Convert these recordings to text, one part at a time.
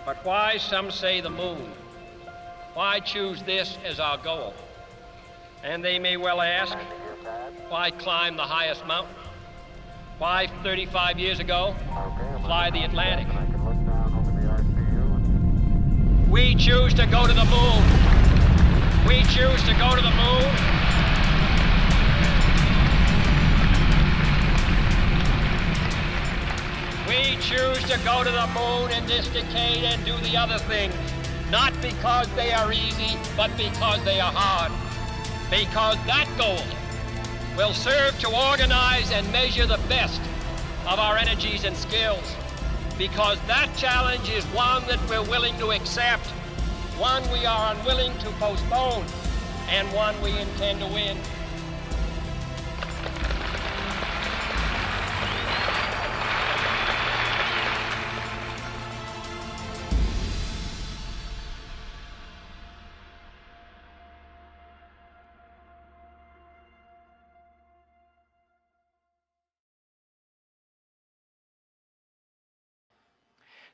But why, some say, the moon? Why choose this as our goal? And they may well ask, why climb the highest mountain? Why, 35 years ago, fly the Atlantic? We choose to go to the moon. We choose to go to the moon. We choose to go to the moon in this decade and do the other things, not because they are easy, but because they are hard. Because that goal will serve to organize and measure the best of our energies and skills. Because that challenge is one that we're willing to accept, one we are unwilling to postpone, and one we intend to win.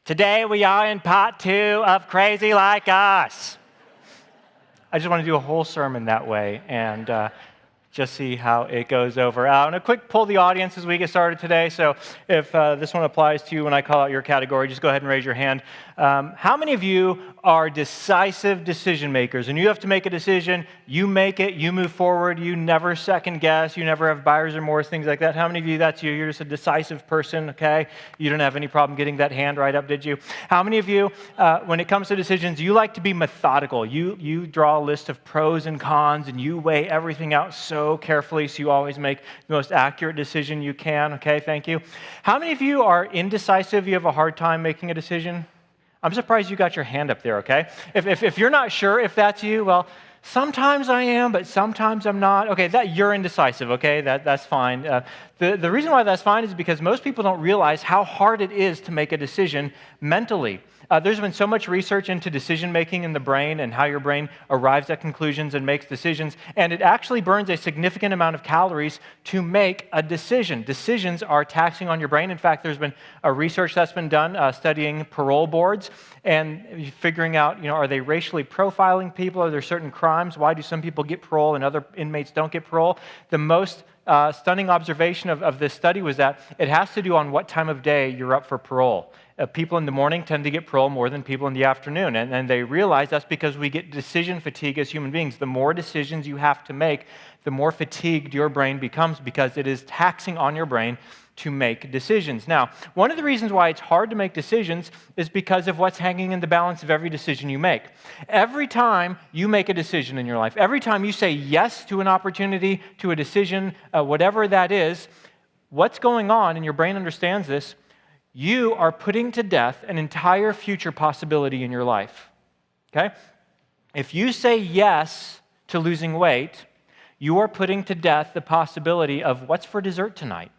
Today we are in part 2 of Crazy Like Us. I just want to do a whole sermon that way and just see how it goes over. And a quick poll the audience as we get started today. So if this one applies to you when I call out your category, just go ahead and raise your hand. How many of you are decisive decision makers? And you have to make a decision, you make it, you move forward, you never second guess, you never have buyer's remorse, things like that. How many of you, that's you? You're just a decisive person, okay? You didn't have any problem getting that hand right up, did you? How many of you, when it comes to decisions, you like to be methodical? You draw a list of pros and cons and you weigh everything out so carefully so you always make the most accurate decision you can, okay? Thank you. How many of you are indecisive? You have a hard time making a decision? I'm surprised you got your hand up there, okay? If you're not sure if that's you, well, sometimes I am, but sometimes I'm not. Okay, that you're indecisive, okay? That's fine. The reason why that's fine is because most people don't realize how hard it is to make a decision mentally. There's been so much research into decision-making in the brain and how your brain arrives at conclusions and makes decisions, and it actually burns a significant amount of calories to make a decision. Decisions are taxing on your brain. In fact, there's been a research that's been done studying parole boards and figuring out, are they racially profiling people? Are there certain crimes? Why do some people get parole and other inmates don't get parole? The most stunning observation of this study was that it has to do on what time of day you're up for parole. People in the morning tend to get parole more than people in the afternoon, and they realize that's because we get decision fatigue as human beings. The more decisions you have to make, the more fatigued your brain becomes because it is taxing on your brain to make decisions. Now, one of the reasons why it's hard to make decisions is because of what's hanging in the balance of every decision you make. Every time you make a decision in your life, every time you say yes to an opportunity, to a decision, whatever that is, what's going on, and your brain understands this, you are putting to death an entire future possibility in your life, okay? If you say yes to losing weight, you are putting to death the possibility of what's for dessert tonight.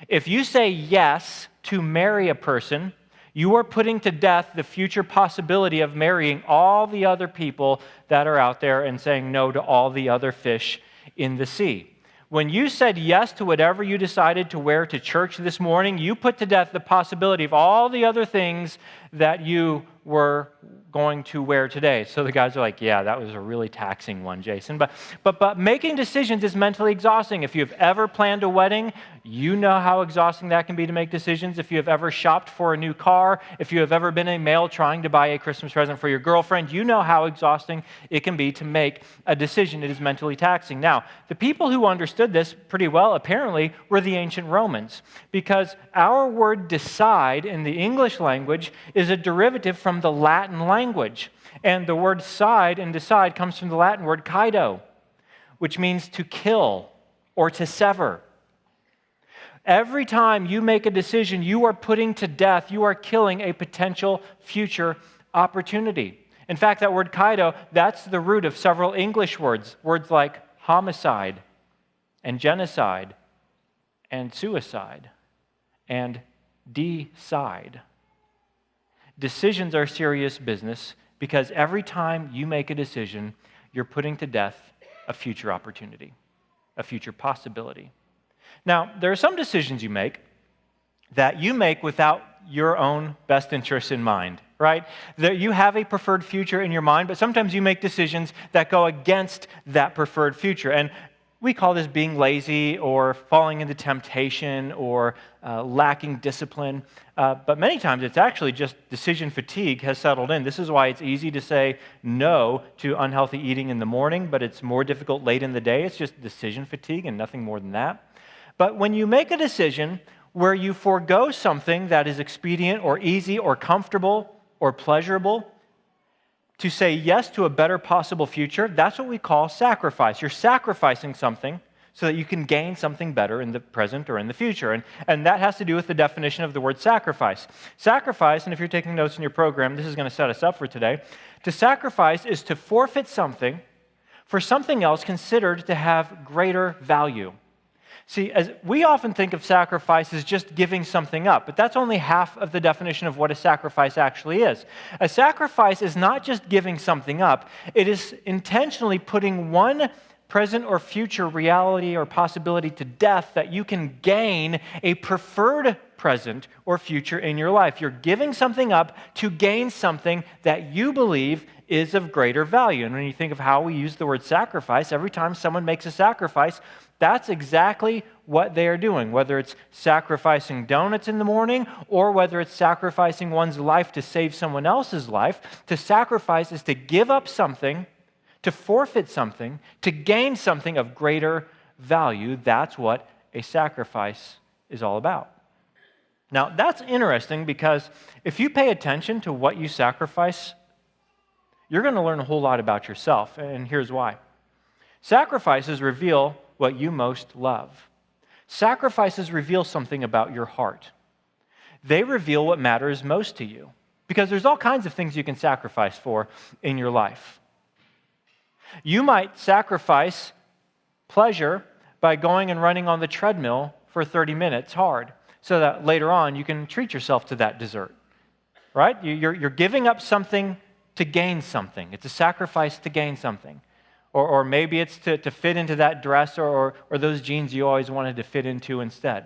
If you say yes to marry a person, you are putting to death the future possibility of marrying all the other people that are out there and saying no to all the other fish in the sea. When you said yes to whatever you decided to wear to church this morning, you put to death the possibility of all the other things that you were going to wear today. So the guys are like, yeah, that was a really taxing one, Jason. But making decisions is mentally exhausting. If you've ever planned a wedding, you know how exhausting that can be to make decisions. If you have ever shopped for a new car, if you have ever been a male trying to buy a Christmas present for your girlfriend, you know how exhausting it can be to make a decision. It is mentally taxing. Now, the people who understood this pretty well, apparently, were the ancient Romans, because our word decide in the English language is a derivative from the Latin language. And the word side and decide comes from the Latin word kaido, which means to kill or to sever. Every time you make a decision, you are putting to death, you are killing a potential future opportunity. In fact, that word kaido, that's the root of several English words like homicide and genocide and suicide and decide. Decisions are serious business because every time you make a decision, you're putting to death a future opportunity, a future possibility. Now, there are some decisions you make that you make without your own best interests in mind. right? That you have a preferred future in your mind, but sometimes you make decisions that go against that preferred future. And we call this being lazy or falling into temptation or lacking discipline. But many times it's actually just decision fatigue has settled in. This is why it's easy to say no to unhealthy eating in the morning, but it's more difficult late in the day. It's just decision fatigue and nothing more than that. But when you make a decision where you forego something that is expedient or easy or comfortable or pleasurable to say yes to a better possible future, that's what we call sacrifice. You're sacrificing something so that you can gain something better in the present or in the future. And that has to do with the definition of the word sacrifice. Sacrifice, and if you're taking notes in your program, this is going to set us up for today. To sacrifice is to forfeit something for something else considered to have greater value. See, as we often think of sacrifice as just giving something up, but that's only half of the definition of what a sacrifice actually is. A sacrifice is not just giving something up, it is intentionally putting one present or future reality or possibility to death that you can gain a preferred present or future in your life. You're giving something up to gain something that you believe is of greater value. And when you think of how we use the word sacrifice, every time someone makes a sacrifice, that's exactly what they are doing, whether it's sacrificing donuts in the morning or whether it's sacrificing one's life to save someone else's life. To sacrifice is to give up something, to forfeit something, to gain something of greater value. That's what a sacrifice is all about. Now, that's interesting because if you pay attention to what you sacrifice, you're going to learn a whole lot about yourself, and here's why. Sacrifices reveal what you most love. Sacrifices reveal something about your heart. They reveal what matters most to you, because there's all kinds of things you can sacrifice for in your life. You might sacrifice pleasure by going and running on the treadmill for 30 minutes hard, so that later on you can treat yourself to that dessert, right? You're giving up something to gain something. It's a sacrifice to gain something. Or maybe it's to fit into that dress or those jeans you always wanted to fit into instead.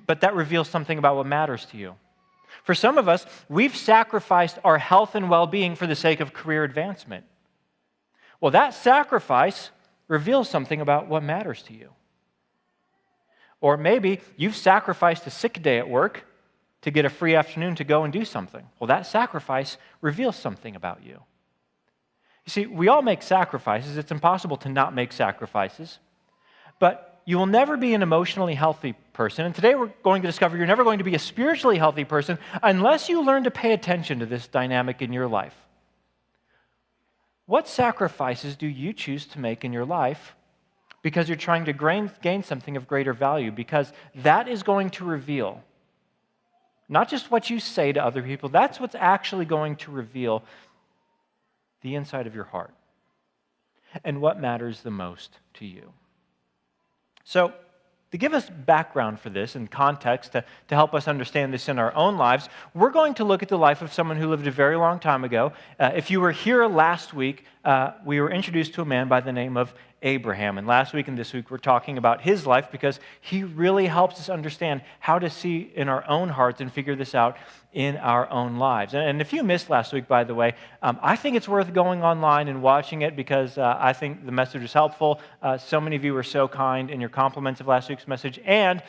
But that reveals something about what matters to you. For some of us, we've sacrificed our health and well-being for the sake of career advancement. Well, that sacrifice reveals something about what matters to you. Or maybe you've sacrificed a sick day at work to get a free afternoon to go and do something. Well, that sacrifice reveals something about you. You see, we all make sacrifices. It's impossible to not make sacrifices. But you will never be an emotionally healthy person. And today we're going to discover you're never going to be a spiritually healthy person unless you learn to pay attention to this dynamic in your life. What sacrifices do you choose to make in your life because you're trying to gain something of greater value? Because that is going to reveal not just what you say to other people, that's what's actually going to reveal the inside of your heart and what matters the most to you. So, to give us background for this and context to help us understand this in our own lives, we're going to look at the life of someone who lived a very long time ago. If you were here last week, we were introduced to a man by the name of Abraham. And last week and this week, we're talking about his life because he really helps us understand how to see in our own hearts and figure this out in our own lives. And if you missed last week, by the way, I think it's worth going online and watching it because I think the message was helpful. So many of you were so kind in your compliments of last week's message. And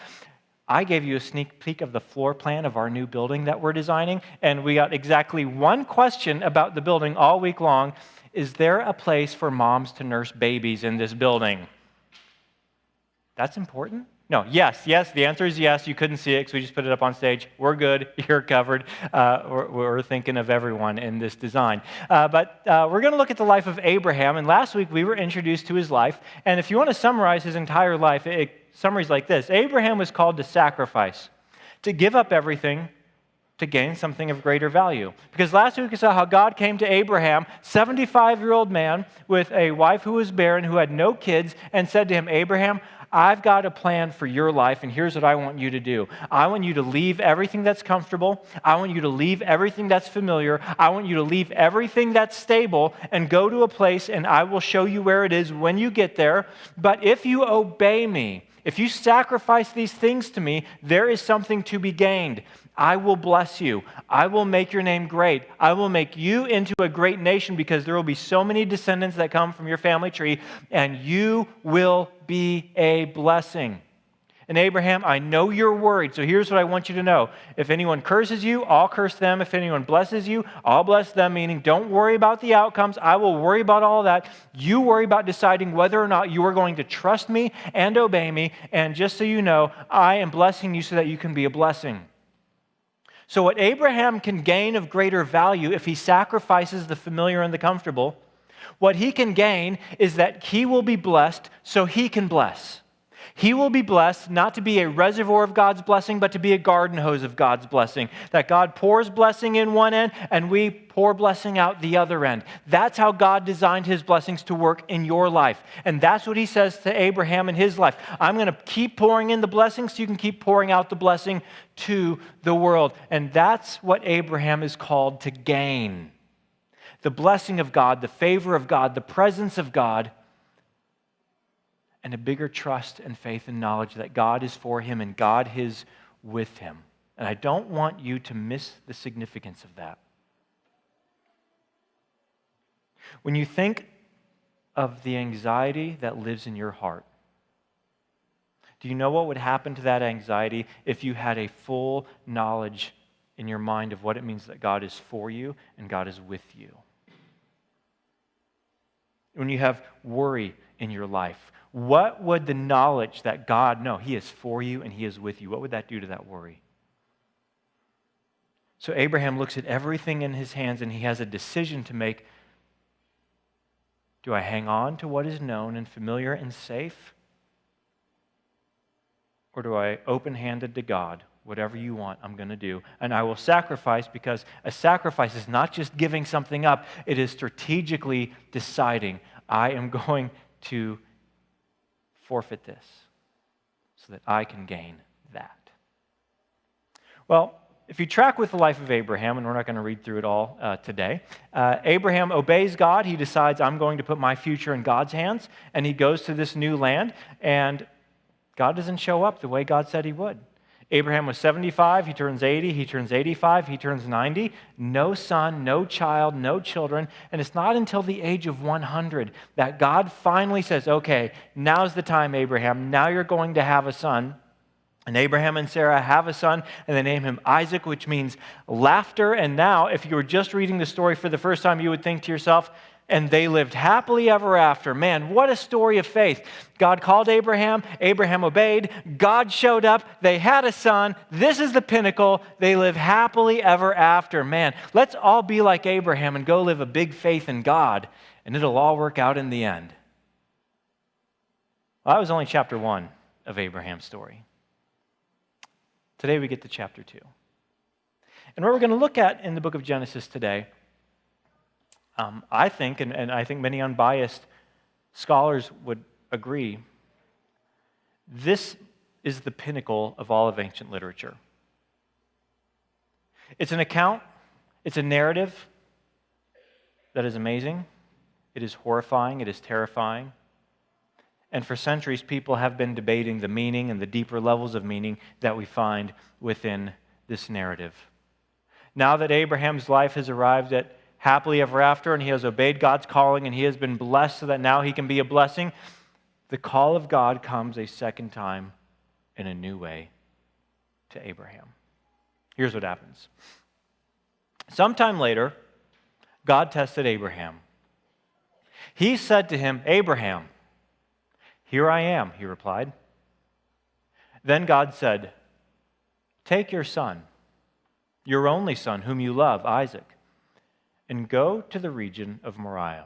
I gave you a sneak peek of the floor plan of our new building that we're designing. And we got exactly one question about the building all week long. Is there a place for moms to nurse babies in this building? That's important? No, yes, the answer is yes. You couldn't see it because we just put it up on stage. We're good, you're covered. We're thinking of everyone in this design. But we're going to look at the life of Abraham, and last week we were introduced to his life. And if you want to summarize his entire life, it summaries like this. Abraham was called to sacrifice, to give up everything to gain something of greater value. Because last week we saw how God came to Abraham, 75-year-old man with a wife who was barren, who had no kids, and said to him, Abraham, I've got a plan for your life, and here's what I want you to do. I want you to leave everything that's comfortable. I want you to leave everything that's familiar. I want you to leave everything that's stable and go to a place, and I will show you where it is when you get there. But if you obey me, If you sacrifice these things to me, there is something to be gained. I will bless you. I will make your name great. I will make you into a great nation because there will be so many descendants that come from your family tree, and you will be a blessing. And Abraham, I know you're worried, so here's what I want you to know. If anyone curses you, I'll curse them. If anyone blesses you, I'll bless them, meaning don't worry about the outcomes. I will worry about all that. You worry about deciding whether or not you are going to trust me and obey me. And just so you know, I am blessing you so that you can be a blessing. So what Abraham can gain of greater value if he sacrifices the familiar and the comfortable, what he can gain is that he will be blessed so he can bless. He will be blessed not to be a reservoir of God's blessing, but to be a garden hose of God's blessing. That God pours blessing in one end and we pour blessing out the other end. That's how God designed his blessings to work in your life. And that's what he says to Abraham in his life. I'm going to keep pouring in the blessing so you can keep pouring out the blessing to the world. And that's what Abraham is called to gain. The blessing of God, the favor of God, the presence of God, and a bigger trust and faith and knowledge that God is for him and God is with him. And I don't want you to miss the significance of that. When you think of the anxiety that lives in your heart, do you know what would happen to that anxiety if you had a full knowledge in your mind of what it means that God is for you and God is with you? When you have worry in your life, what would the knowledge that God, no, he is for you and he is with you, what would that do to that worry? So Abraham looks at everything in his hands and he has a decision to make. Do I hang on to what is known and familiar and safe? Or do I open-handed to God? Whatever you want, I'm going to do. And I will sacrifice, because a sacrifice is not just giving something up. It is strategically deciding, I am going to forfeit this so that I can gain that. Well, if you track with the life of Abraham, and we're not going to read through it all today, Abraham obeys God. He decides, I'm going to put my future in God's hands, and he goes to this new land, and God doesn't show up the way God said he would. Abraham was 75, he turns 80, he turns 85, he turns 90. No son, no child, no children. And it's not until the age of 100 that God finally says, okay, now's the time, Abraham. Now you're going to have a son. And Abraham and Sarah have a son, and they name him Isaac, which means laughter. And now, if you were just reading the story for the first time, you would think to yourself, and they lived happily ever after. Man, what a story of faith. God called Abraham. Abraham obeyed. God showed up. They had a son. This is the pinnacle. They live happily ever after. Man, let's all be like Abraham and go live a big faith in God, and it'll all work out in the end. Well, that was only chapter 1 of Abraham's story. Today we get to chapter 2. And what we're going to look at in the book of Genesis today, I think, and I think many unbiased scholars would agree, this is the pinnacle of all of ancient literature. It's an account, it's a narrative that is amazing, it is horrifying, it is terrifying. And for centuries, people have been debating the meaning and the deeper levels of meaning that we find within this narrative. Now that Abraham's life has arrived at happily ever after, and he has obeyed God's calling, and he has been blessed so that now he can be a blessing, the call of God comes a second time in a new way to Abraham. Here's what happens. Sometime later, God tested Abraham. He said to him, Abraham, here I am, he replied. Then God said, take your son, your only son, whom you love, Isaac, and go to the region of Moriah.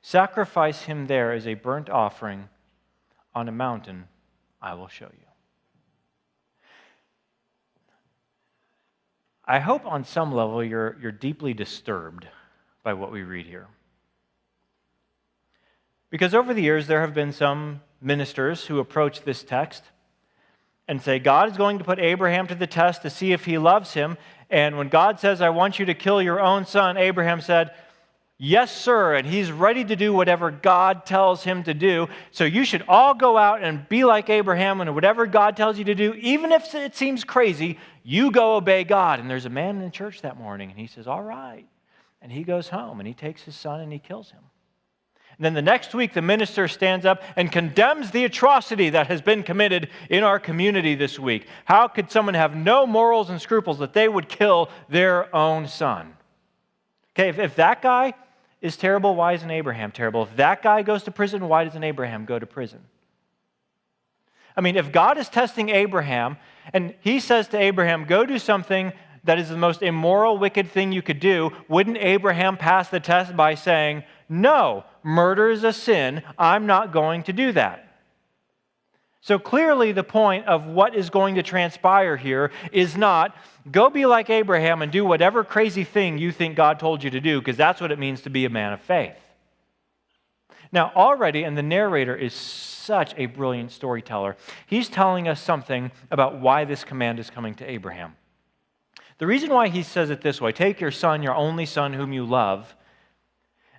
Sacrifice him there as a burnt offering on a mountain I will show you. I hope on some level you're deeply disturbed by what we read here. Because over the years there have been some ministers who approach this text and say, God is going to put Abraham to the test to see if he loves him. And when God says, I want you to kill your own son, Abraham said, Yes, sir, and he's ready to do whatever God tells him to do. So you should all go out and be like Abraham, and whatever God tells you to do, even if it seems crazy, you go obey God. And there's a man in the church that morning, and he says, all right. And he goes home, and he takes his son, and he kills him. And then the next week, the minister stands up and condemns the atrocity that has been committed in our community this week. How could someone have no morals and scruples that they would kill their own son? Okay, if that guy is terrible, why isn't Abraham terrible? If that guy goes to prison, why doesn't Abraham go to prison? I mean, if God is testing Abraham, and he says to Abraham, go do something that is the most immoral, wicked thing you could do, wouldn't Abraham pass the test by saying, no, murder is a sin, I'm not going to do that? So clearly the point of what is going to transpire here is not, go be like Abraham and do whatever crazy thing you think God told you to do, because that's what it means to be a man of faith. Now already, and the narrator is such a brilliant storyteller, he's telling us something about why this command is coming to Abraham. The reason why he says it this way, take your son, your only son whom you love,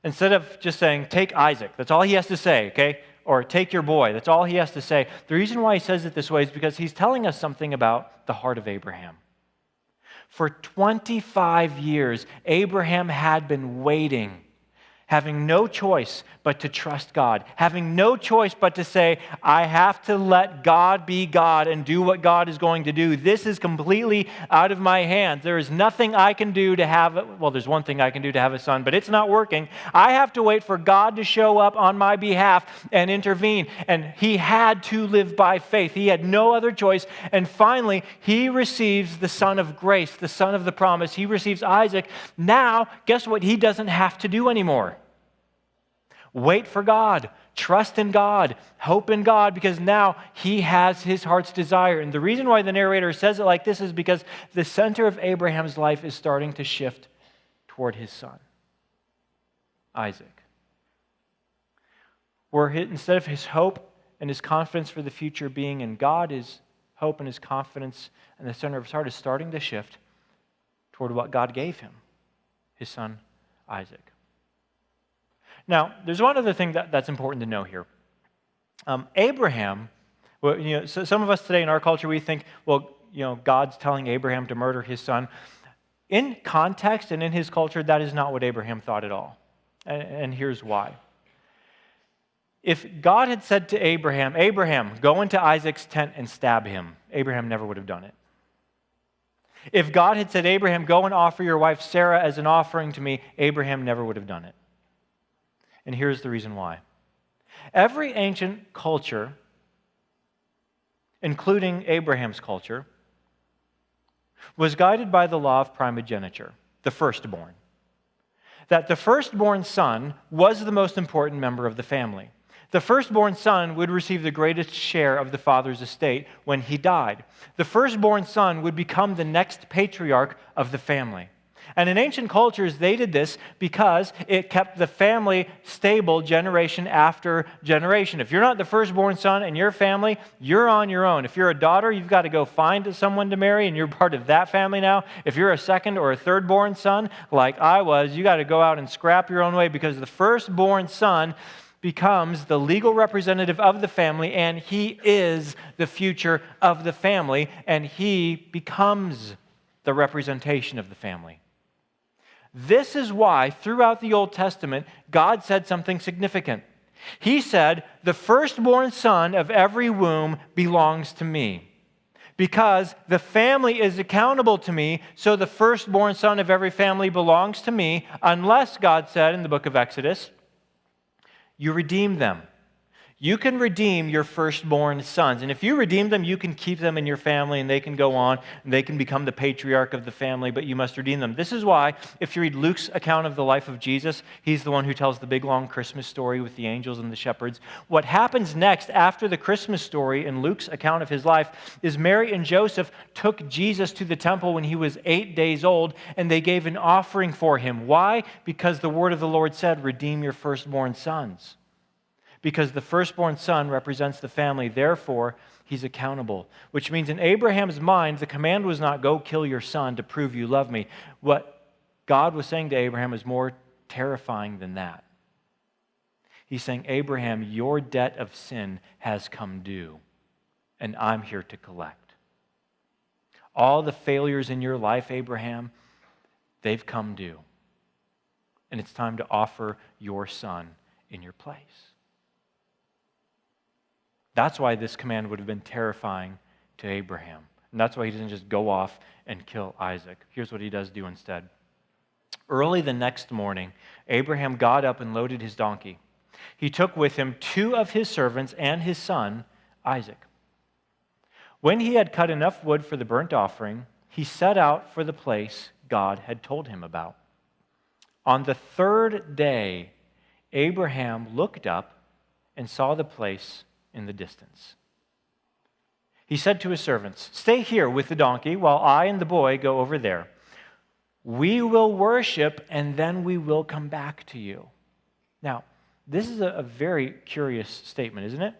instead of just saying, take Isaac, that's all he has to say, okay? Or take your boy, that's all he has to say. The reason why he says it this way is because he's telling us something about the heart of Abraham. For 25 years, Abraham had been waiting, having no choice but to trust God, having no choice but to say, I have to let God be God and do what God is going to do. This is completely out of my hands. There is nothing I can do to have, well, there's one thing I can do to have a son, but it's not working. I have to wait for God to show up on my behalf and intervene. And he had to live by faith. He had no other choice. And finally, he receives the son of grace, the son of the promise. He receives Isaac. Now, guess what he doesn't have to do anymore? Wait for God, trust in God, hope in God, because now he has his heart's desire. And the reason why the narrator says it like this is because the center of Abraham's life is starting to shift toward his son, Isaac. Where instead of his hope and his confidence for the future being in God, his hope and his confidence and the center of his heart is starting to shift toward what God gave him, his son, Isaac. Now, there's one other thing that's important to know here. Abraham, well, so some of us today in our culture, we think, well, God's telling Abraham to murder his son. In context and in his culture, that is not what Abraham thought at all. And here's why. If God had said to Abraham, Abraham, go into Isaac's tent and stab him, Abraham never would have done it. If God had said, Abraham, go and offer your wife Sarah as an offering to me, Abraham never would have done it. And here's the reason why. Every ancient culture, including Abraham's culture, was guided by the law of primogeniture, the firstborn. That the firstborn son was the most important member of the family. The firstborn son would receive the greatest share of the father's estate when he died. The firstborn son would become the next patriarch of the family. And in ancient cultures, they did this because it kept the family stable generation after generation. If you're not the firstborn son in your family, you're on your own. If you're a daughter, you've got to go find someone to marry, and you're part of that family now. If you're a second or a thirdborn son, like I was, you got to go out and scrap your own way, because the firstborn son becomes the legal representative of the family, and he is the future of the family, and he becomes the representation of the family. This is why, throughout the Old Testament, God said something significant. He said, the firstborn son of every womb belongs to me. Because the family is accountable to me, so the firstborn son of every family belongs to me, unless, God said in the book of Exodus, you redeem them. You can redeem your firstborn sons. And if you redeem them, you can keep them in your family, and they can go on, and they can become the patriarch of the family, but you must redeem them. This is why, if you read Luke's account of the life of Jesus, he's the one who tells the big, long Christmas story with the angels and the shepherds. What happens next after the Christmas story in Luke's account of his life is Mary and Joseph took Jesus to the temple when he was 8 days old, and they gave an offering for him. Why? Because the word of the Lord said, redeem your firstborn sons. Because the firstborn son represents the family, therefore, he's accountable. Which means in Abraham's mind, the command was not, go kill your son to prove you love me. What God was saying to Abraham is more terrifying than that. He's saying, Abraham, your debt of sin has come due, and I'm here to collect. All the failures in your life, Abraham, they've come due. And it's time to offer your son in your place. That's why this command would have been terrifying to Abraham. And that's why he doesn't just go off and kill Isaac. Here's what he does do instead. Early the next morning, Abraham got up and loaded his donkey. He took with him 2 of his servants and his son, Isaac. When he had cut enough wood for the burnt offering, he set out for the place God had told him about. On the 3rd day, Abraham looked up and saw the place in the distance. He said to his servants, "Stay here with the donkey while I and the boy go over there. We will worship and then we will come back to you." Now, this is a very curious statement, isn't it?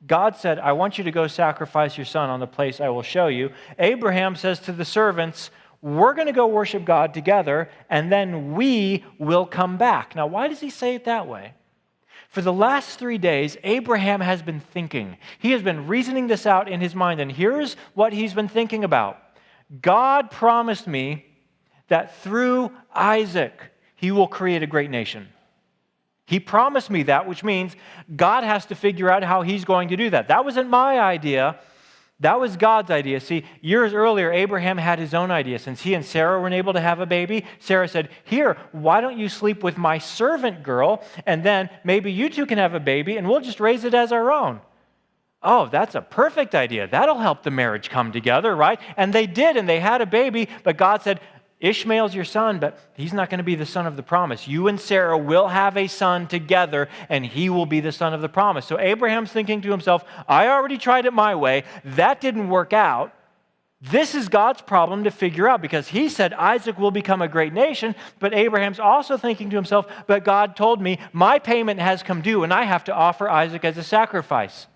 God said, "I want you to go sacrifice your son on the place I will show you." Abraham says to the servants, "We're going to go worship God together, and then we will come back." Now, why does he say it that way? For the last 3 days, Abraham has been thinking. He has been reasoning this out in his mind, and here's what he's been thinking about. God promised me that through Isaac, he will create a great nation. He promised me that, which means God has to figure out how he's going to do that. That wasn't my idea. That was God's idea. See, years earlier, Abraham had his own idea. Since he and Sarah weren't able to have a baby, Sarah said, "Here, why don't you sleep with my servant girl, and then maybe you two can have a baby, and we'll just raise it as our own." Oh, that's a perfect idea. That'll help the marriage come together, right? And they did, and they had a baby, but God said, "Ishmael's your son, but he's not going to be the son of the promise. You and Sarah will have a son together, and he will be the son of the promise." So Abraham's thinking to himself, I already tried it my way. That didn't work out. This is God's problem to figure out, because he said Isaac will become a great nation, but Abraham's also thinking to himself, but God told me my payment has come due, and I have to offer Isaac as a sacrifice.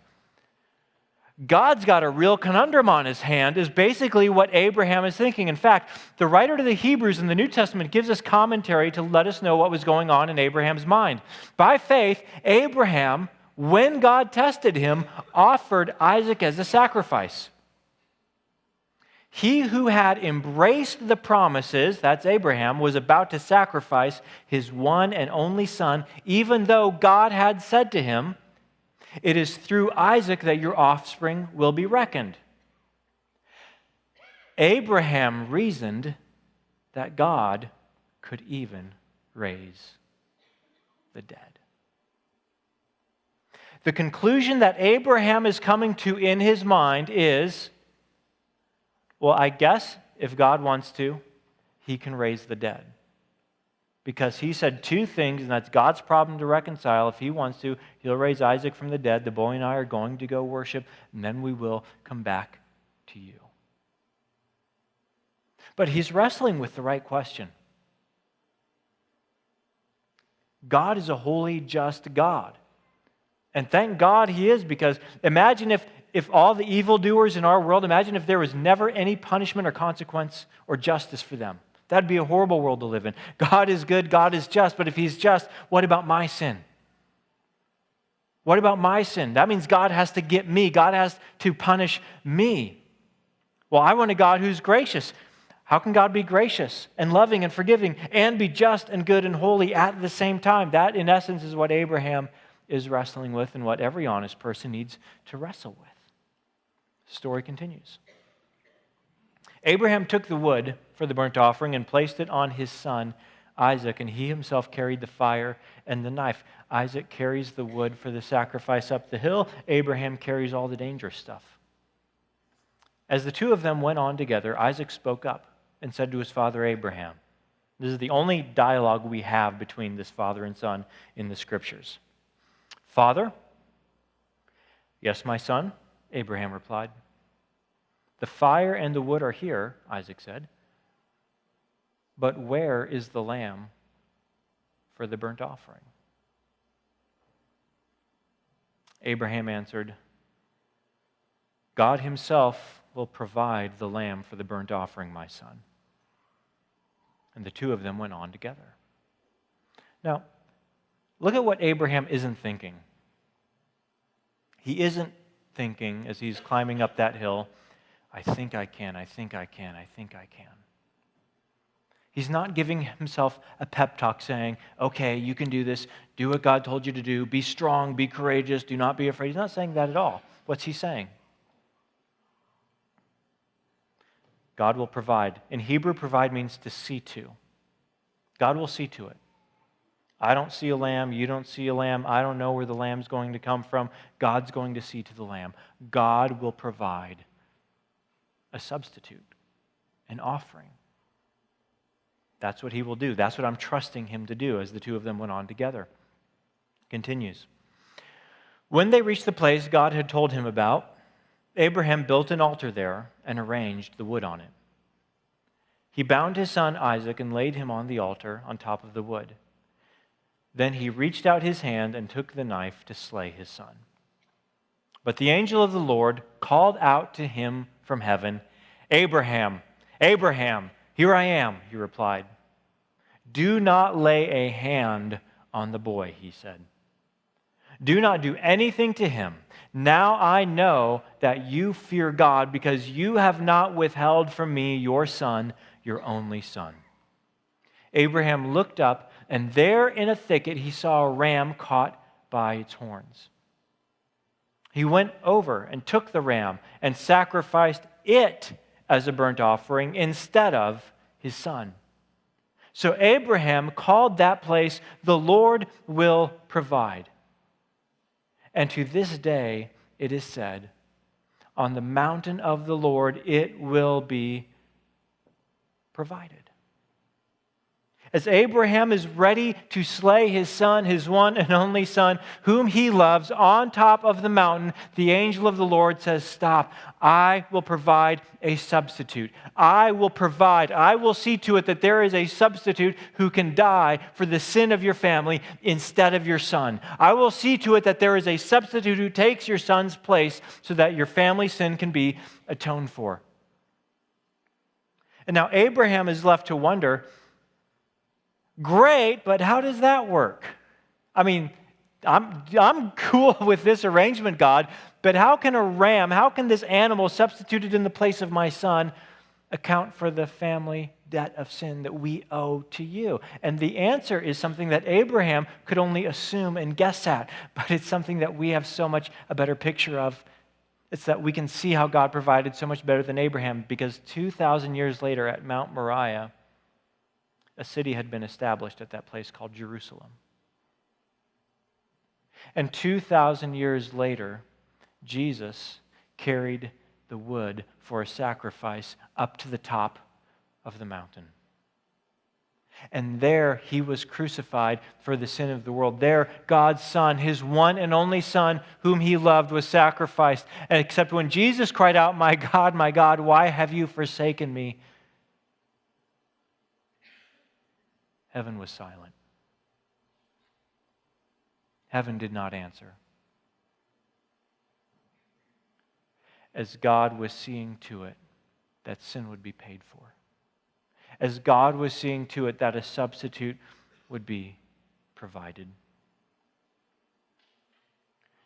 God's got a real conundrum on his hand is basically what Abraham is thinking. In fact, the writer to the Hebrews in the New Testament gives us commentary to let us know what was going on in Abraham's mind. By faith, Abraham, when God tested him, offered Isaac as a sacrifice. He who had embraced the promises, that's Abraham, was about to sacrifice his one and only son, even though God had said to him, "It is through Isaac that your offspring will be reckoned." Abraham reasoned that God could even raise the dead. The conclusion that Abraham is coming to in his mind is, well, I guess if God wants to, he can raise the dead. Because he said 2 things, and that's God's problem to reconcile. If he wants to, he'll raise Isaac from the dead. The boy and I are going to go worship, and then we will come back to you. But he's wrestling with the right question. God is a holy, just God. And thank God he is, because imagine if all the evildoers in our world, imagine if there was never any punishment or consequence or justice for them. That'd be a horrible world to live in. God is good, God is just, but if he's just, what about my sin? What about my sin? That means God has to get me. God has to punish me. Well, I want a God who's gracious. How can God be gracious and loving and forgiving and be just and good and holy at the same time? That, in essence, is what Abraham is wrestling with and what every honest person needs to wrestle with. The story continues. Abraham took the wood for the burnt offering and placed it on his son Isaac, and he himself carried the fire and the knife. Isaac carries the wood for the sacrifice up the hill. Abraham carries all the dangerous stuff. As the 2 of them went on together, Isaac spoke up and said to his father Abraham. This is the only dialogue we have between this father and son in the Scriptures. "Father?" "Yes, my son," Abraham replied. "The fire and the wood are here," Isaac said. "But where is the lamb for the burnt offering?" Abraham answered, "God himself will provide the lamb for the burnt offering, my son." And the 2 of them went on together. Now, look at what Abraham isn't thinking. He isn't thinking as he's climbing up that hill, I think I can, I think I can, I think I can. He's not giving himself a pep talk saying, okay, you can do this, do what God told you to do, be strong, be courageous, do not be afraid. He's not saying that at all. What's he saying? God will provide. In Hebrew, provide means to see to. God will see to it. I don't see a lamb, you don't see a lamb, I don't know where the lamb's going to come from. God's going to see to the lamb. God will provide a substitute, an offering. That's what he will do. That's what I'm trusting him to do, as the two of them went on together. Continues. When they reached the place God had told him about, Abraham built an altar there and arranged the wood on it. He bound his son Isaac and laid him on the altar on top of the wood. Then he reached out his hand and took the knife to slay his son. But the angel of the Lord called out to him from heaven, Abraham, Abraham, here I am, he replied. Do not lay a hand on the boy, he said. Do not do anything to him. Now I know that you fear God because you have not withheld from me your son, your only son. Abraham looked up, and there in a thicket he saw a ram caught by its horns. He went over and took the ram and sacrificed it as a burnt offering instead of his son. So Abraham called that place, the Lord will provide. And to this day it is said, on the mountain of the Lord it will be provided. As Abraham is ready to slay his son, his one and only son, whom he loves, on top of the mountain, the angel of the Lord says, stop. I will provide a substitute. I will provide. I will see to it that there is a substitute who can die for the sin of your family instead of your son. I will see to it that there is a substitute who takes your son's place so that your family's sin can be atoned for. And now Abraham is left to wonder, great, but how does that work? I mean, I'm cool with this arrangement, God, but how can a ram, how can this animal substituted in the place of my son account for the family debt of sin that we owe to you? And the answer is something that Abraham could only assume and guess at, but it's something that we have so much a better picture of. It's that we can see how God provided so much better than Abraham, because 2,000 years later at Mount Moriah, a city had been established at that place called Jerusalem. And 2,000 years later, Jesus carried the wood for a sacrifice up to the top of the mountain. And there he was crucified for the sin of the world. There, God's Son, his one and only Son, whom he loved, was sacrificed. And except when Jesus cried out, my God, why have you forsaken me? Heaven was silent. Heaven did not answer. As God was seeing to it that sin would be paid for. As God was seeing to it that a substitute would be provided.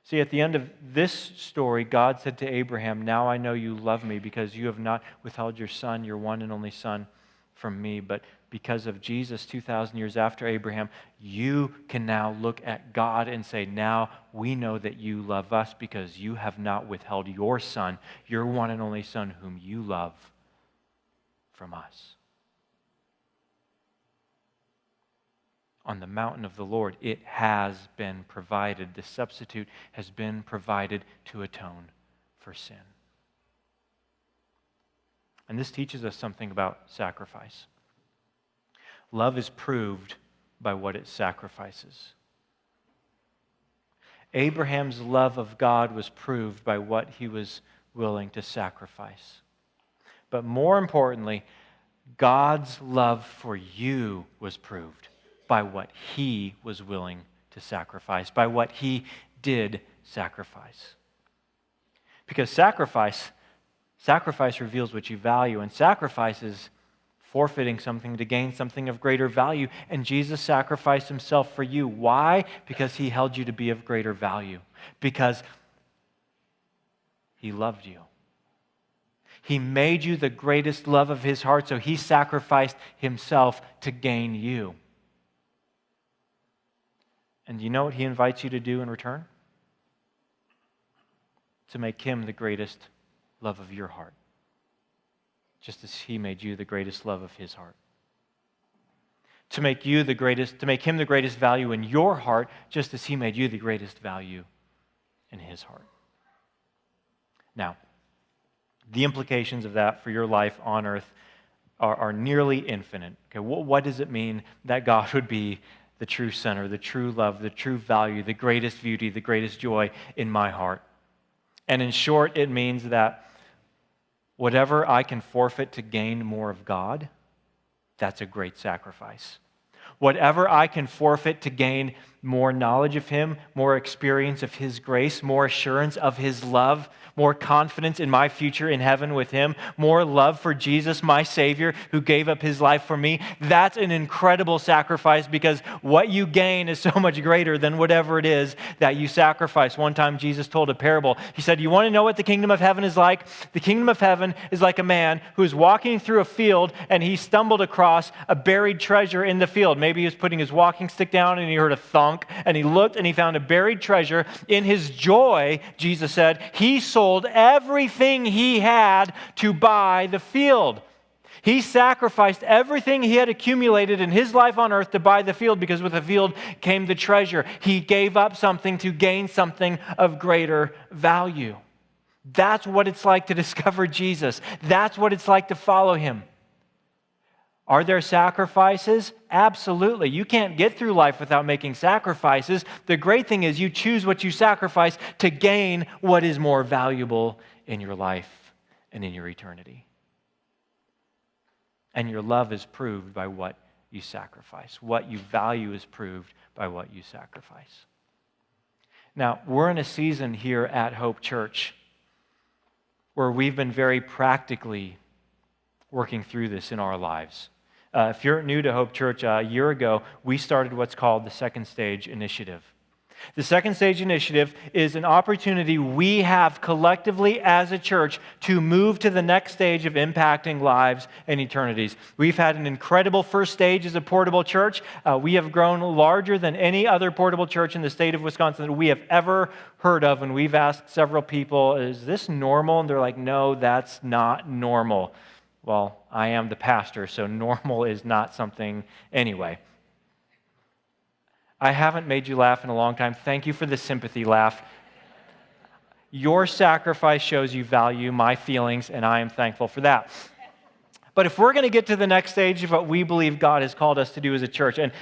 See, at the end of this story, God said to Abraham, now I know you love me because you have not withheld your son, your one and only son, from me, but because of Jesus 2,000 years after Abraham, you can now look at God and say, now we know that you love us because you have not withheld your son, your one and only son whom you love, from us. On the mountain of the Lord, it has been provided. The substitute has been provided to atone for sin. And this teaches us something about sacrifice. Love is proved by what it sacrifices. Abraham's love of God was proved by what he was willing to sacrifice. But more importantly, God's love for you was proved by what he was willing to sacrifice, by what he did sacrifice. Because sacrifice reveals what you value, and sacrifice is forfeiting something to gain something of greater value. And Jesus sacrificed himself for you. Why? Because he held you to be of greater value. Because he loved you. He made you the greatest love of his heart, so he sacrificed himself to gain you. And you know what he invites you to do in return? To make him the greatest love of your heart, just as he made you the greatest love of his heart. To make him the greatest value in your heart, just as he made you the greatest value in his heart. Now, the implications of that for your life on earth are nearly infinite. Okay, what does it mean that God would be the true center, the true love, the true value, the greatest beauty, the greatest joy in my heart? And in short, it means that whatever I can forfeit to gain more of God, that's a great sacrifice. Whatever I can forfeit to gain more knowledge of him, more experience of his grace, more assurance of his love, more confidence in my future in heaven with him, more love for Jesus, my Savior, who gave up his life for me, that's an incredible sacrifice, because what you gain is so much greater than whatever it is that you sacrifice. One time Jesus told a parable. He said, you want to know what the kingdom of heaven is like? The kingdom of heaven is like a man who is walking through a field and he stumbled across a buried treasure in the field. Maybe he was putting his walking stick down and he heard a thunk and he looked and he found a buried treasure. In his joy, Jesus said, he sold everything he had to buy the field. He sacrificed everything he had accumulated in his life on earth to buy the field, because with the field came the treasure. He gave up something to gain something of greater value. That's what it's like to discover Jesus. That's what it's like to follow him. Are there sacrifices? Absolutely. You can't get through life without making sacrifices. The great thing is you choose what you sacrifice to gain what is more valuable in your life and in your eternity. And your love is proved by what you sacrifice. What you value is proved by what you sacrifice. Now, we're in a season here at Hope Church where we've been very practically working through this in our lives. If you're new to Hope Church, a year ago, we started what's called the Second Stage Initiative. The Second Stage Initiative is an opportunity we have collectively as a church to move to the next stage of impacting lives and eternities. We've had an incredible first stage as a portable church. We have grown larger than any other portable church in the state of Wisconsin that we have ever heard of. And we've asked several people, is this normal? And they're like, no, that's not normal. Well, I am the pastor, so normal is not something anyway. I haven't made you laugh in a long time. Thank you for the sympathy laugh. Your sacrifice shows you value my feelings, and I am thankful for that. But if we're going to get to the next stage of what we believe God has called us to do as a church, and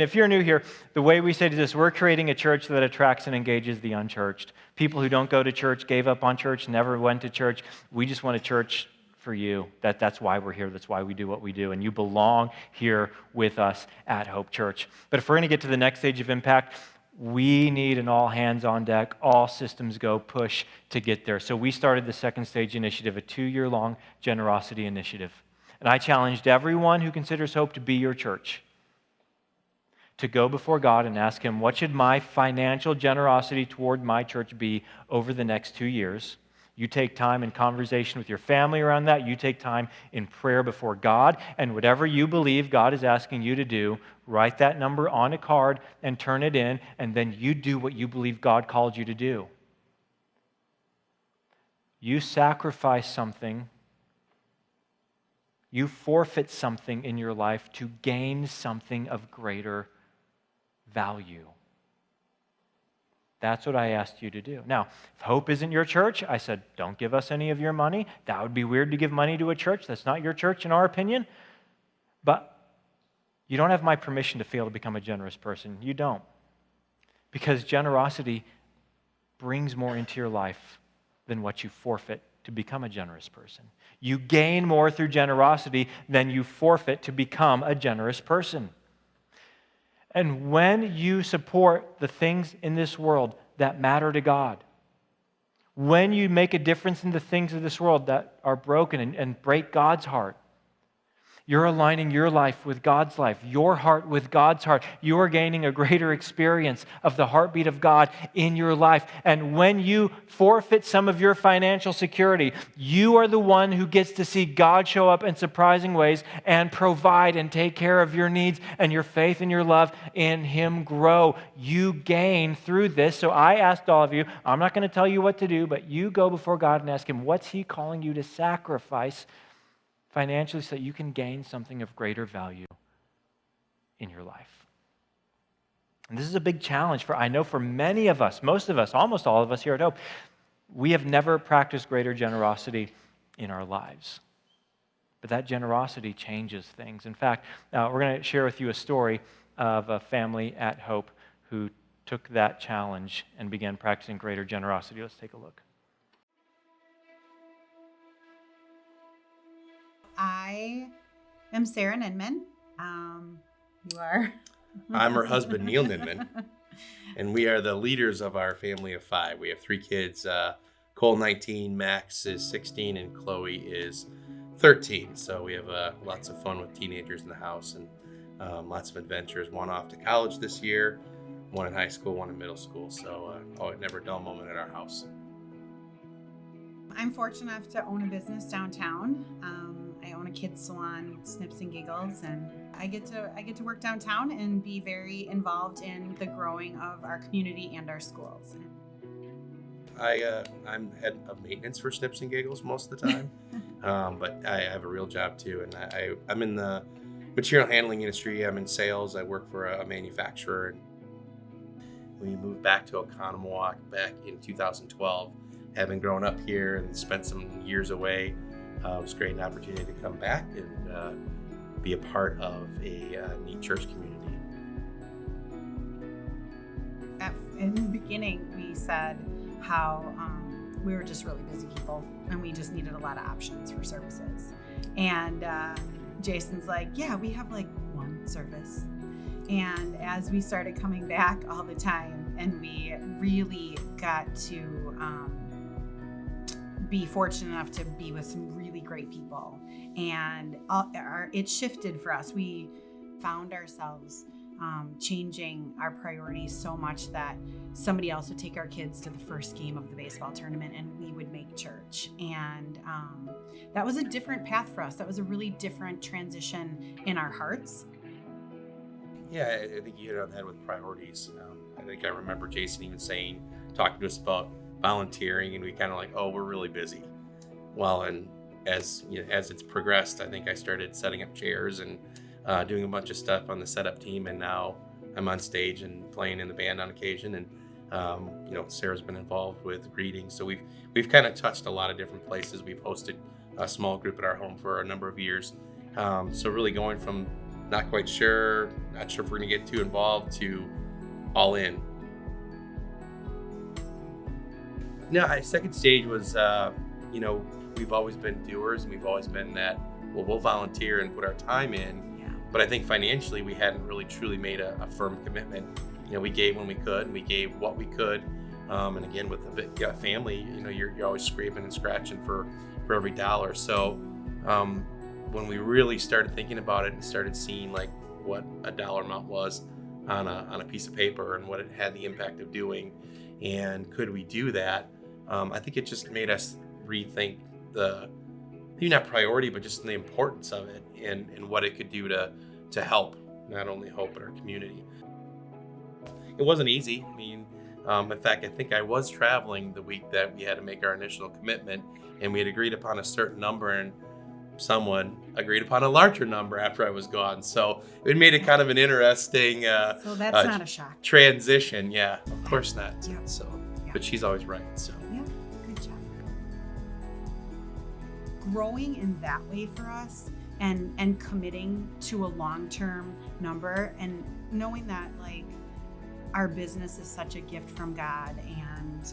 if you're new here, the way we say this, we're creating a church that attracts and engages the unchurched. People who don't go to church, gave up on church, never went to church. We just want a church for you. That's why we're here. That's why we do what we do. And you belong here with us at Hope Church. But if we're going to get to the next stage of impact, we need an all hands on deck, all systems go push to get there. So we started the Second Stage Initiative, a 2-year-long generosity initiative. And I challenged everyone who considers Hope to be your church to go before God and ask him, what should my financial generosity toward my church be over the next 2 years? You take time in conversation with your family around that. You take time in prayer before God. And whatever you believe God is asking you to do, write that number on a card and turn it in, and then you do what you believe God called you to do. You sacrifice something. You forfeit something in your life to gain something of greater value. That's what I asked you to do. Now, if Hope isn't your church, I said, don't give us any of your money. That would be weird to give money to a church. That's not your church in our opinion. But you don't have my permission to fail to become a generous person. You don't. Because generosity brings more into your life than what you forfeit to become a generous person. You gain more through generosity than you forfeit to become a generous person. And when you support the things in this world that matter to God, when you make a difference in the things of this world that are broken and break God's heart, You're aligning your life with God's life, your heart with God's heart. You are gaining a greater experience of the heartbeat of God in your life. And when you forfeit some of your financial security, you are the one who gets to see God show up in surprising ways and provide and take care of your needs, and your faith and your love in Him grow. You gain through this. So I asked all of you, I'm not going to tell you what to do, but you go before God and ask Him, what's He calling you to sacrifice financially so that you can gain something of greater value in your life? And this is a big challenge I know for many of us, most of us, almost all of us here at Hope. We have never practiced greater generosity in our lives. But that generosity changes things. In fact, we're going to share with you a story of a family at Hope who took that challenge and began practicing greater generosity. Let's take a look. I am Sarah Ninman. You are? I'm her husband, Neil Ninman, and we are the leaders of our family of 5. We have 3 kids. Cole, 19, Max is 16, and Chloe is 13. So we have lots of fun with teenagers in the house and lots of adventures. One off to college this year, one in high school, one in middle school. So never a dull moment at our house. I'm fortunate enough to own a business downtown. I own a kids salon, Snips and Giggles, and I get to work downtown and be very involved in the growing of our community and our schools. I'm head of maintenance for Snips and Giggles most of the time, but I have a real job too, and I'm in the material handling industry. I'm in sales. I work for a manufacturer. And we moved back to Oconomowoc back in 2012. Having grown up here and spent some years away, it was a great opportunity to come back and be a part of a neat church community. In the beginning, we said how we were just really busy people and we just needed a lot of options for services. And Jason's like, yeah, we have like one service. And as we started coming back all the time and we really got to be fortunate enough to be with some really great people, and it shifted for us. We found ourselves changing our priorities so much that somebody else would take our kids to the first game of the baseball tournament and we would make church. And that was a different path for us. That was a really different transition in our hearts. Yeah, I think you hit on the head with priorities. I think I remember Jason even talking to us about volunteering, and we kind of like, oh, we're really busy. Well, and as it's progressed, I think I started setting up chairs and doing a bunch of stuff on the setup team, and now I'm on stage and playing in the band on occasion. And Sarah's been involved with greetings, so we've kind of touched a lot of different places. We've hosted a small group at our home for a number of years. So really going from not sure if we're going to get too involved to all in. No, second stage was, we've always been doers, and we've always been that, we'll volunteer and put our time in. Yeah. But I think financially, we hadn't really truly made a firm commitment. We gave when we could, and we gave what we could. And again, with a family, you're always scraping and scratching for every dollar. So when we really started thinking about it and started seeing like what a dollar amount was on a piece of paper and what it had the impact of doing, and could we do that, I think it just made us rethink maybe not priority, but just the importance of it and what it could do to help not only Hope but our community. It wasn't easy. I mean, in fact, I think I was traveling the week that we had to make our initial commitment, and we had agreed upon a certain number, and someone agreed upon a larger number after I was gone. So it made it kind of an interesting so that's not a shock. Transition. Yeah, of course not. Yeah. So, Yeah. but she's always right. So Yeah, good job. Growing in that way for us and committing to a long-term number and knowing that like our business is such a gift from God, and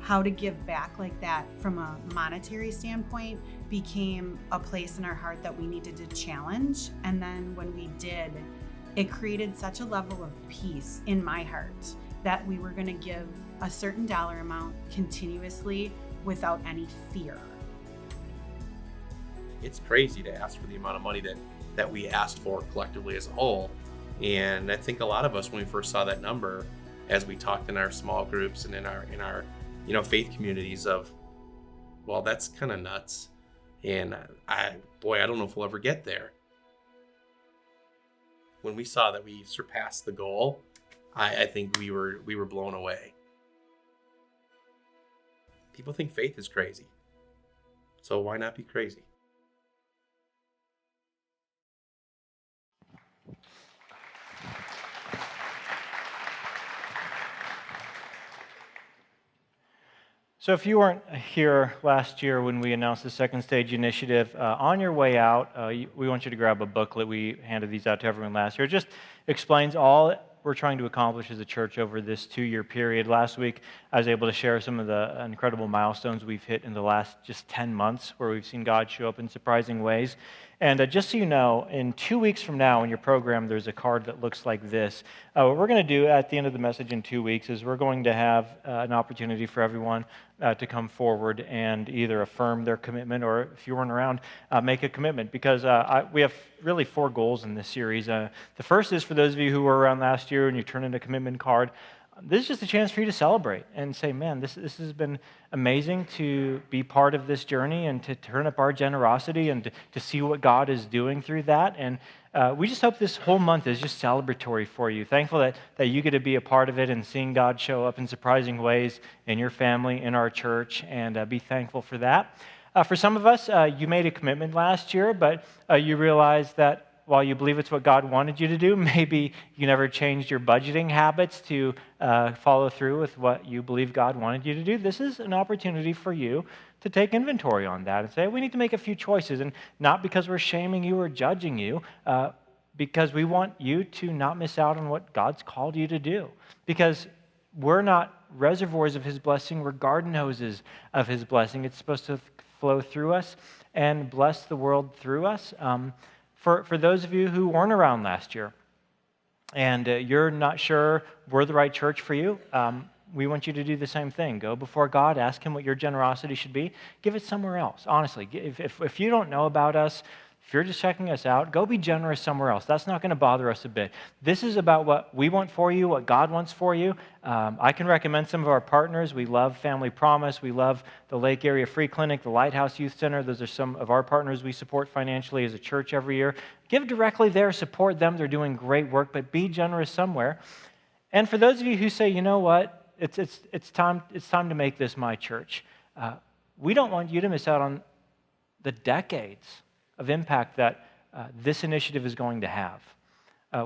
how to give back like that from a monetary standpoint became a place in our heart that we needed to challenge. And then when we did, it created such a level of peace in my heart that we were going to give a certain dollar amount continuously without any fear. it's crazy to ask for the amount of money that we asked for collectively as a whole. And I think a lot of us, when we first saw that number, as we talked in our small groups and in our faith communities, of, well, that's kind of nuts. And I don't know if we'll ever get there. When we saw that we surpassed the goal, I think we were blown away. People think faith is crazy, so why not be crazy? So if you weren't here last year when we announced the Second Stage Initiative, on your way out, we want you to grab a booklet. We handed these out to everyone last year. It just explains all we're trying to accomplish as a church over this 2-year period. Last week, I was able to share some of the incredible milestones we've hit in the last just 10 months, where we've seen God show up in surprising ways. And just so you know, in 2 weeks from now in your program, there's a card that looks like this. What we're going to do at the end of the message in 2 weeks is we're going to have an opportunity for everyone to come forward and either affirm their commitment, or if you weren't around, make a commitment. Because we have really 4 goals in this series. The first is for those of you who were around last year and you turned in a commitment card. This is just a chance for you to celebrate and say, man, this has been amazing to be part of this journey and to turn up our generosity and to see what God is doing through that. And we just hope this whole month is just celebratory for you. Thankful that you get to be a part of it and seeing God show up in surprising ways in your family, in our church, and be thankful for that. For some of us, you made a commitment last year, but you realized that while you believe it's what God wanted you to do, maybe you never changed your budgeting habits to follow through with what you believe God wanted you to do. This is an opportunity for you to take inventory on that and say, we need to make a few choices. And not because we're shaming you or judging you, because we want you to not miss out on what God's called you to do. Because we're not reservoirs of His blessing, we're garden hoses of His blessing. It's supposed to flow through us and bless the world through us. For those of you who weren't around last year and you're not sure we're the right church for you, we want you to do the same thing. Go before God, ask Him what your generosity should be. Give it somewhere else. Honestly, if you don't know about us, if you're just checking us out, go be generous somewhere else. That's not going to bother us a bit. This is about what we want for you, what God wants for you. I can recommend some of our partners. We love Family Promise. We love the Lake Area Free Clinic, the Lighthouse Youth Center. Those are some of our partners we support financially as a church every year. Give directly there. Support them. They're doing great work, but be generous somewhere. And for those of you who say, you know what, it's time to make this my church. We don't want you to miss out on the decades of impact that this initiative is going to have.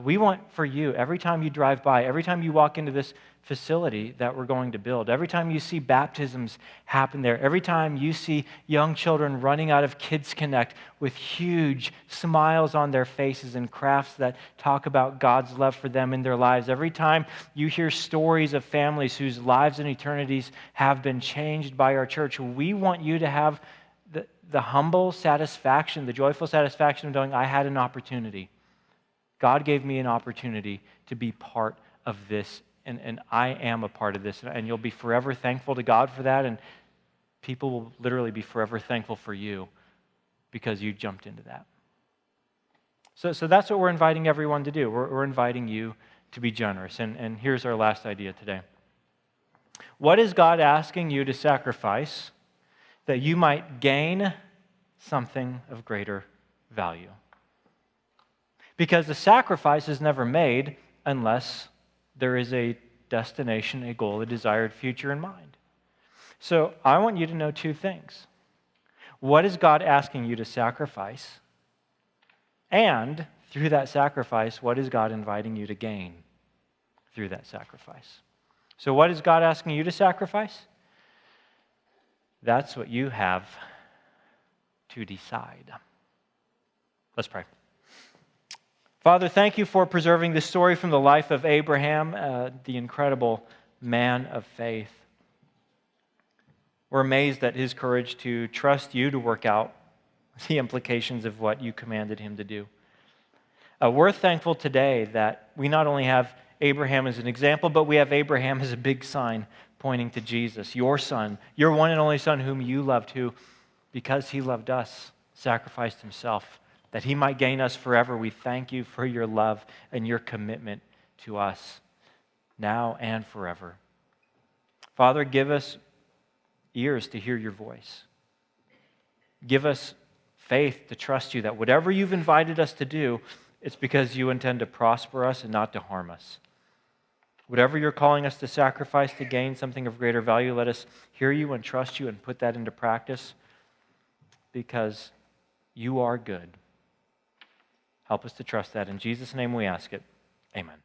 We want for you, every time you drive by, every time you walk into this facility that we're going to build, every time you see baptisms happen there, every time you see young children running out of Kids Connect with huge smiles on their faces and crafts that talk about God's love for them in their lives, every time you hear stories of families whose lives and eternities have been changed by our church, we want you to have the humble satisfaction, the joyful satisfaction of knowing I had an opportunity. God gave me an opportunity to be part of this, and I am a part of this, and you'll be forever thankful to God for that, and people will literally be forever thankful for you because you jumped into that. So that's what we're inviting everyone to do. We're inviting you to be generous, and here's our last idea today. What is God asking you to sacrifice that you might gain something of greater value? Because the sacrifice is never made unless there is a destination, a goal, a desired future in mind. So I want you to know 2 things. What is God asking you to sacrifice? And through that sacrifice, what is God inviting you to gain through that sacrifice? So what is God asking you to sacrifice? That's what you have to decide. Let's pray. Father, thank you for preserving this story from the life of Abraham, the incredible man of faith. We're amazed at his courage to trust you to work out the implications of what you commanded him to do. We're thankful today that we not only have Abraham as an example, but we have Abraham as a big sign pointing to Jesus, your son, your one and only son whom you loved, who, because he loved us, sacrificed himself that he might gain us forever. We thank you for your love and your commitment to us now and forever. Father, give us ears to hear your voice. Give us faith to trust you that whatever you've invited us to do, it's because you intend to prosper us and not to harm us. Whatever you're calling us to sacrifice to gain something of greater value, let us hear you and trust you and put that into practice because you are good. Help us to trust that. In Jesus' name we ask it. Amen.